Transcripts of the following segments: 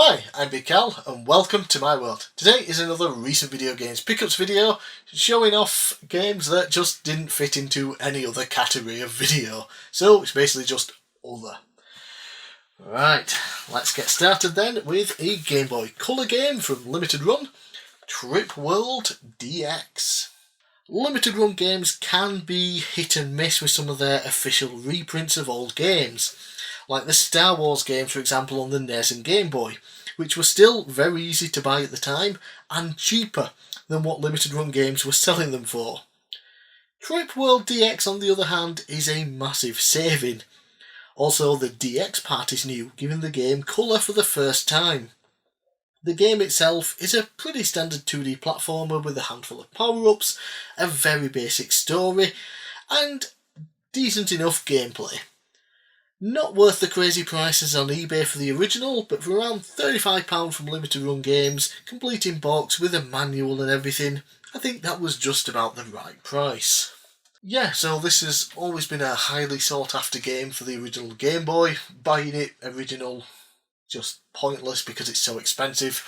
Hi, I'm bigcal and welcome to my world. Today is another recent video games pickups video showing off games that just didn't fit into any other category of video. So it's basically just other. Right, let's get started then with a Game Boy Color game from Limited Run, Trip World DX. Limited Run games can be hit and miss with some of their official reprints of old games, like the Star Wars games, for example, on the NES and Game Boy, which were still very easy to buy at the time and cheaper than what Limited Run games were selling them for. Trip World DX, on the other hand, is a massive saving. Also, the DX part is new, giving the game colour for the first time. The game itself is a pretty standard 2D platformer with a handful of power-ups, a very basic story, and decent enough gameplay. Not worth the crazy prices on eBay for the original, but for around £35 from Limited Run Games, complete in box with a manual and everything, I think that was just about the right price. Yeah, so this has always been a highly sought after game for the original Game Boy. Buying it original, just pointless because it's so expensive.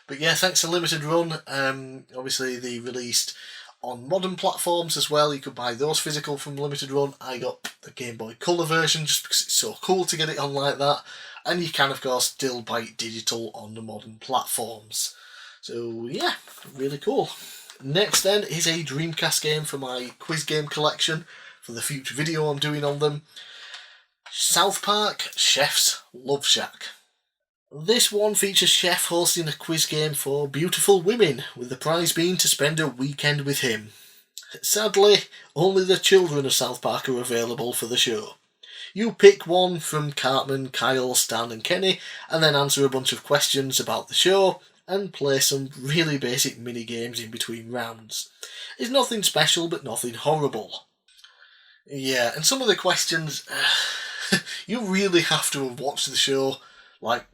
But yeah, thanks to Limited Run, obviously they released on modern platforms as well. You could buy those physical from Limited Run. I got the Game Boy Color version just because it's so cool to get it on like that. And you can of course still buy it digital on the modern platforms. So yeah, really cool. Next then is a Dreamcast game for my quiz game collection for the future video I'm doing on them. South Park Chef's Love Shack. This one features Chef hosting a quiz game for beautiful women, with the prize being to spend a weekend with him. Sadly, only the children of South Park are available for the show. You pick one from Cartman, Kyle, Stan and Kenny, and then answer a bunch of questions about the show, and play some really basic mini-games in between rounds. It's nothing special, but nothing horrible. Yeah, and some of the questions, you really have to have watched the show, like,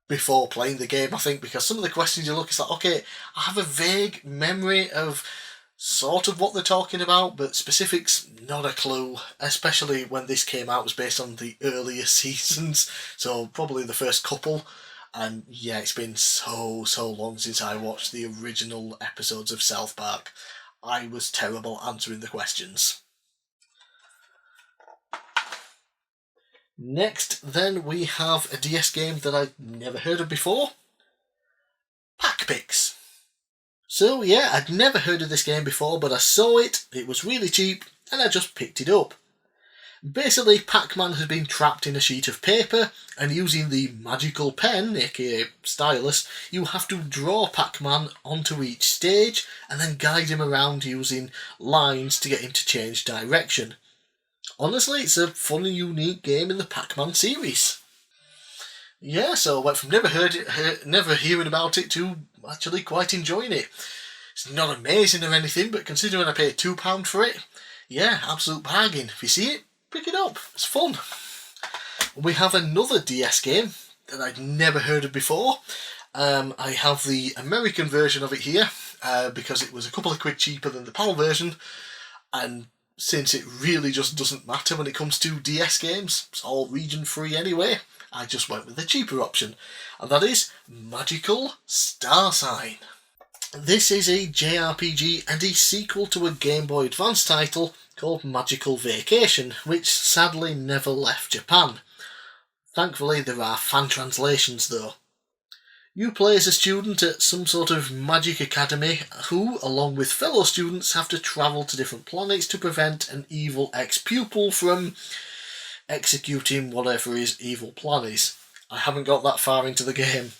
before playing the game, I think, because some of the questions you look, it's like, okay, I have a vague memory of sort of what they're talking about, but specifics, not a clue, especially when this came out, it was based on the earlier seasons, so probably the first couple, and yeah, it's been so long since I watched the original episodes of South Park. I was terrible answering the questions. Next, then, we have a DS game that I'd never heard of before, pac-pix. So yeah, I'd never heard of this game before, but I saw it was really cheap, and I just picked it up. Basically, Pac-Man has been trapped in a sheet of paper, and using the magical pen, aka stylus, you have to draw Pac-Man onto each stage, and then guide him around using lines to get him to change direction. Honestly, it's a fun and unique game in the Pac-Man series. Yeah, so I went from never hearing about it to actually quite enjoying it. It's not amazing or anything, but considering I paid £2 for it, yeah, absolute bargain. If you see it, pick it up. It's fun. We have another DS game that I'd never heard of before. I have the American version of it here because it was a couple of quid cheaper than the PAL version, and since it really just doesn't matter when it comes to DS games, it's all region free anyway, I just went with the cheaper option, and that is Magical Star Sign. This is a JRPG and a sequel to a Game Boy Advance title called Magical Vacation, which sadly never left Japan. Thankfully there are fan translations though. You play as a student at some sort of magic academy who, along with fellow students, have to travel to different planets to prevent an evil ex-pupil from executing whatever his evil plan is. I haven't got that far into the game.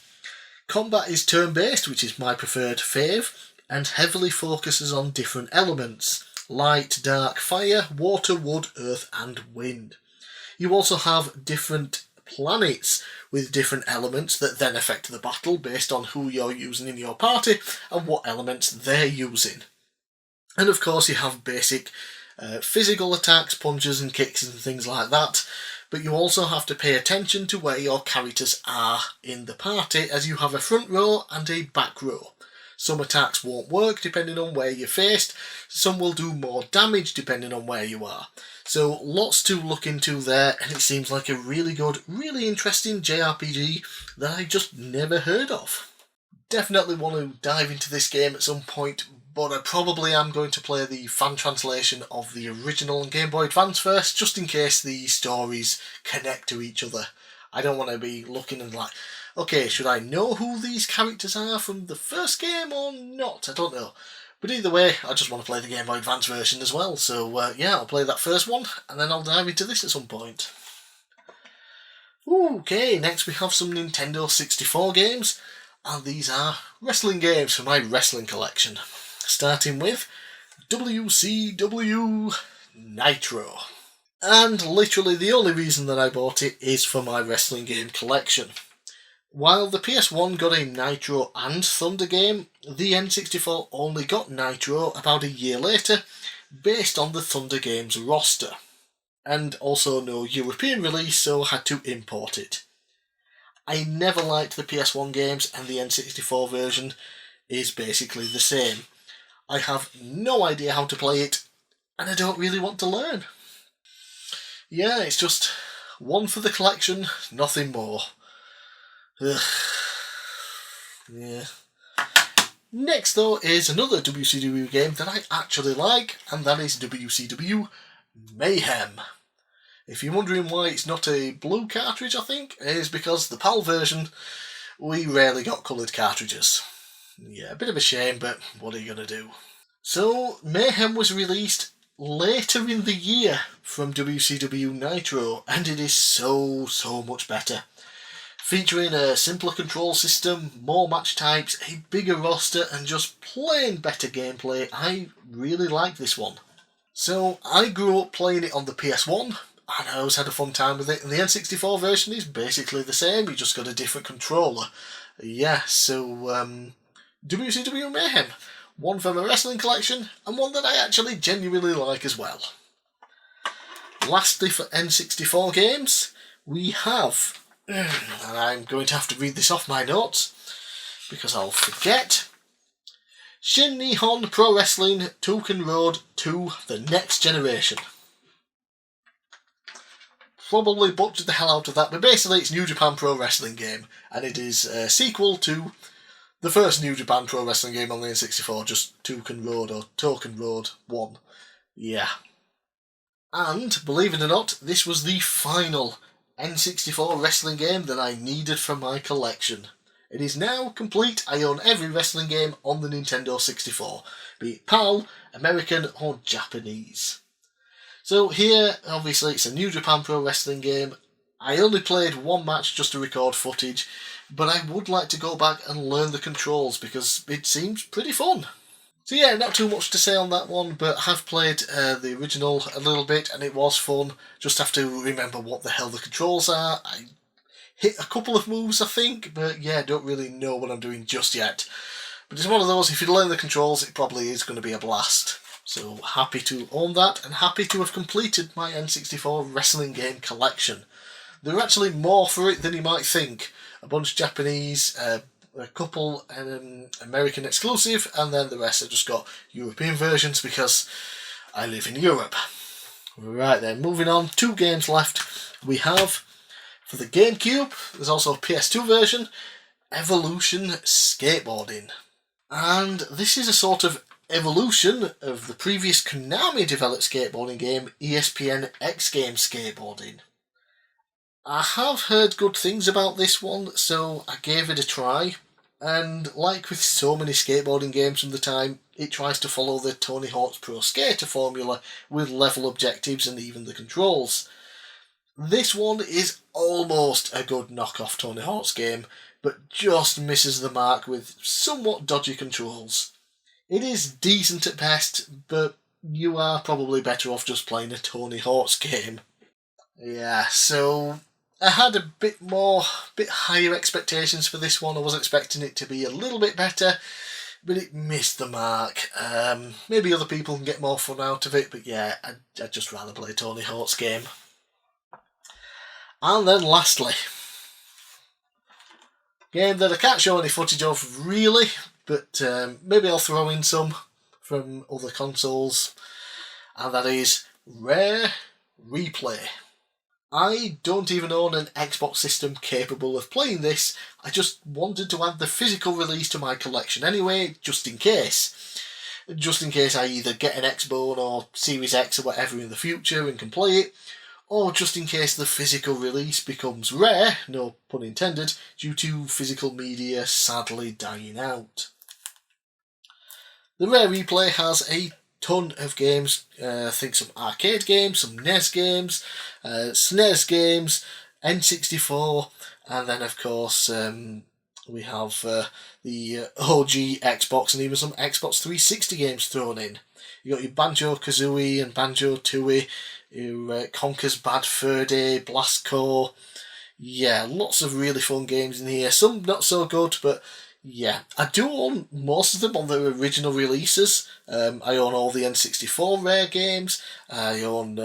Combat is turn-based, which is my preferred fave, and heavily focuses on different elements: light, dark, fire, water, wood, earth and wind. You also have different planets with different elements that then affect the battle based on who you're using in your party and what elements they're using. And of course you have basic physical attacks, punches and kicks and things like that, but you also have to pay attention to where your characters are in the party, as you have a front row and a back row. Some attacks won't work depending on where you're faced, some will do more damage depending on where you are. So lots to look into there, and it seems like a really good, really interesting JRPG that I just never heard of. Definitely want to dive into this game at some point, but I probably am going to play the fan translation of the original on Game Boy Advance first, just in case the stories connect to each other. I don't want to be looking and like, okay, should I know who these characters are from the first game or not? I don't know. But either way, I just want to play the Game Boy Advance version as well, so yeah, I'll play that first one, and then I'll dive into this at some point. Okay, next we have some Nintendo 64 games, and these are wrestling games for my wrestling collection. Starting with WCW Nitro. And literally the only reason that I bought it is for my wrestling game collection. While the PS1 got a Nitro and Thunder game, the N64 only got Nitro about a year later, based on the Thunder game's roster. And also no European release, so had to import it. I never liked the PS1 games, and the N64 version is basically the same. I have no idea how to play it, and I don't really want to learn. Yeah, it's just one for the collection, nothing more. Ugh. Yeah. Next though is another WCW game that I actually like, and that is WCW Mayhem. If you're wondering why it's not a blue cartridge, I think, it is because the PAL version, we rarely got coloured cartridges. Yeah, a bit of a shame, but what are you going to do? So, Mayhem was released later in the year from WCW Nitro, and it is so much better. Featuring a simpler control system, more match types, a bigger roster, and just plain better gameplay, I really like this one. So, I grew up playing it on the PS1, and I always had a fun time with it, and the N64 version is basically the same, you just got a different controller. Yeah, so, WCW Mayhem. One for my wrestling collection, and one that I actually genuinely like as well. Lastly, for N64 games, we have, and I'm going to have to read this off my notes, because I'll forget, Shin Nihon Pro Wrestling Token Road 2 The Next Generation. Probably butchered the hell out of that, but basically it's New Japan Pro Wrestling game, and it is a sequel to the first New Japan Pro Wrestling game on the N64, just Token Road or Token Road 1. Yeah. And, believe it or not, this was the final N64 wrestling game that I needed for my collection. It is now complete. I own every wrestling game on the Nintendo 64, be it PAL, American or Japanese. So here, obviously, it's a New Japan Pro Wrestling game. I only played one match just to record footage, but I would like to go back and learn the controls because it seems pretty fun. So yeah, not too much to say on that one, but I have played the original a little bit and it was fun. Just have to remember what the hell the controls are. I hit a couple of moves, I think, but yeah, don't really know what I'm doing just yet. But it's one of those, if you learn the controls, it probably is going to be a blast. So happy to own that and happy to have completed my N64 wrestling game collection. There are actually more for it than you might think. A bunch Japanese, a couple American exclusive, and then the rest have just got European versions because I live in Europe. Right then, moving on, 2 games left. We have, for the GameCube, there's also a PS2 version, Evolution Skateboarding. And this is a sort of evolution of the previous Konami developed skateboarding game, ESPN X Games Skateboarding. I have heard good things about this one, so I gave it a try, and like with so many skateboarding games from the time, it tries to follow the Tony Hawk's Pro Skater formula with level objectives and even the controls. This one is almost a good knockoff Tony Hawk's game, but just misses the mark with somewhat dodgy controls. It is decent at best, but you are probably better off just playing a Tony Hawk's game. Yeah, so I had a bit higher expectations for this one. I was expecting it to be a little bit better, but it missed the mark. Maybe other people can get more fun out of it, but yeah, I'd just rather play Tony Hawk's game. And then lastly, game that I can't show any footage of really, but maybe I'll throw in some from other consoles, and that is Rare Replay. I don't even own an Xbox system capable of playing this. I just wanted to add the physical release to my collection anyway, just in case. Just in case I either get an Xbone or Series X or whatever in the future and can play it, or just in case the physical release becomes rare, no pun intended, due to physical media sadly dying out. The Rare Replay has a ton of games. I think some arcade games, some NES games, SNES games, N64, and then of course we have the OG Xbox and even some Xbox 360 games thrown in. You got your Banjo-Kazooie and Banjo-Tooie, your Conker's Bad Fur Day, Blastcore. Yeah, lots of really fun games in here. Some not so good, but yeah, I do own most of them on their original releases. I own all the N64 Rare games. I own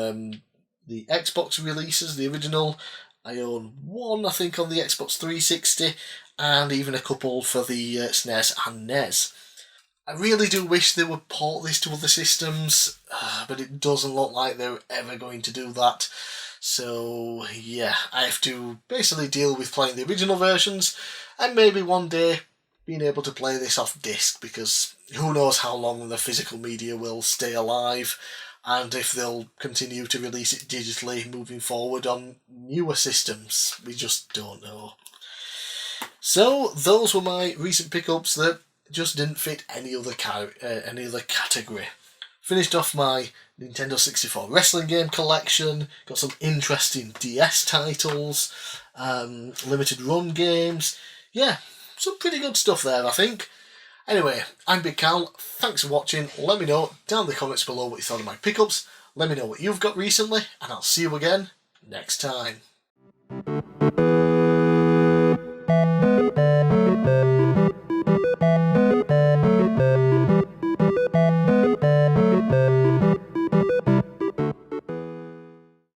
the Xbox releases, the original. I own one, I think, on the Xbox 360, and even a couple for the SNES and NES. I really do wish they would port this to other systems, but it doesn't look like they're ever going to do that. So yeah, I have to basically deal with playing the original versions, and maybe one day being able to play this off disc, because who knows how long the physical media will stay alive, and if they'll continue to release it digitally moving forward on newer systems. We just don't know. So those were my recent pickups that just didn't fit any other category. Finished off my Nintendo 64 wrestling game collection, got some interesting DS titles, limited run games. Yeah, some pretty good stuff there, I think. Anyway, I'm bigcal. Thanks for watching. Let me know down in the comments below what you thought of my pickups. Let me know what you've got recently, and I'll see you again next time.